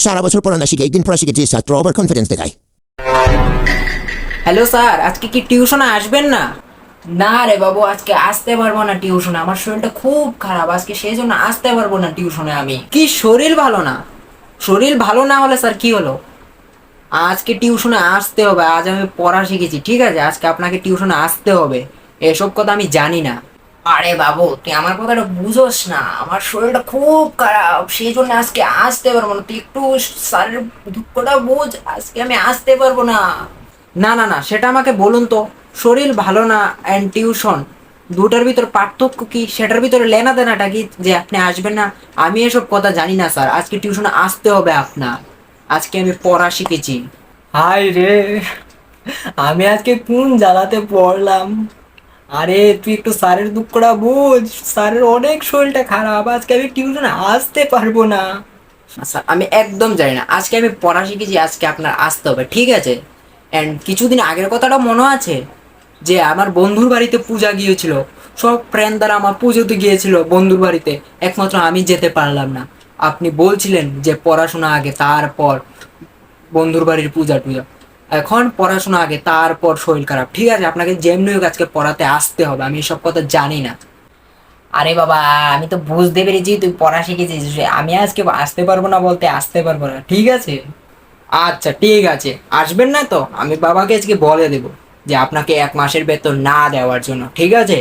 সারা বছর পড়া না শিখে একদিন পড়া শিখে যে ছাত্র ওভার কনফিডেন্স দেখায়। হ্যালো স্যার, আজকে কি টিউশনে আসবেন না? না রে বাবু, আজকে আসতে পারবো না টিউশনে, আমার শরীরটা খুব খারাপ আজকে, সেই জন্য আসতে পারবো না টিউশনে। আমি কি শরীর ভালো না? শরীর ভালো না হলে স্যার কি হলো? আজকে টিউশনে আসতে হবে, আজ আমি পড়া শিখেছি, ঠিক আছে? আজকে আপনাকে টিউশনে আসতে হবে, এসব কথা আমি জানি না। আরে বাবু, তুই আমার কথাটা বুঝোস না, আমার শরীরটা খুব খারাপ, সেই জন্য আজকে আসতে পারবো না। তুই একটু স্যারের দুঃখটা বুঝ, আজকে আমি আসতে পারবো না। না না না, সেটা আমাকে বলুন তো, শরীর ভালো না অ্যান্ড টিউশন দুটার ভিতর পার্থক্য কি? সেটার ভিতরে লেনা দেনাটা কি যে আপনি আসবেন না? আমি এসব কথা জানি না স্যার, আজকে টিউশনে আসতে হবে আপনার। আজকে আমি পড়া শিখেছি। হাই রে, আমি আজকে কোন জ্বালাতে পড়লাম। আরে তুই একটু স্যারের দুঃখটা বুঝ, স্যারের অনেক শরীরটা খারাপ, আজকে আমি টিউশনে আসতে পারবো না। স্যার আমি একদম জানি না, আজকে আমি পড়া শিখেছি, আজকে আপনার আসতে হবে, ঠিক আছে? অ্যান্ড কিছুদিন আগের কথাটা মনে আছে যে আমার বন্ধুর বাড়িতে পূজা গিয়েছিল, সব ফ্রেন্ড দ্বারা আমার পুজোতে গিয়েছিল বন্ধুর বাড়িতে, একমাত্র আমি যেতে পারলাম না। আপনি বলছিলেন যে পড়াশোনা আগে তারপর বন্ধুর বাড়ির পূজা টুজা, এখন পড়াশোনা আগে তারপর শরীর খারাপ, ঠিক আছে? আপনাকে যেমনি হোক আজকে পড়াতে আসতে হবে, আমি এসব কথা জানি না। আরে বাবা, আমি তো বুঝতে পেরেছি তুই পড়া শিখেছিস, আমি আজকে আসতে পারবো না বলতে আসতে পারবো না, ঠিক আছে? আচ্ছা ঠিক আছে, আসবেন না তো আমি বাবাকে আজকে বলে দেবো যে আপনাকে 1 মাসের বেতন না দেওয়ার জন্য, ঠিক আছে?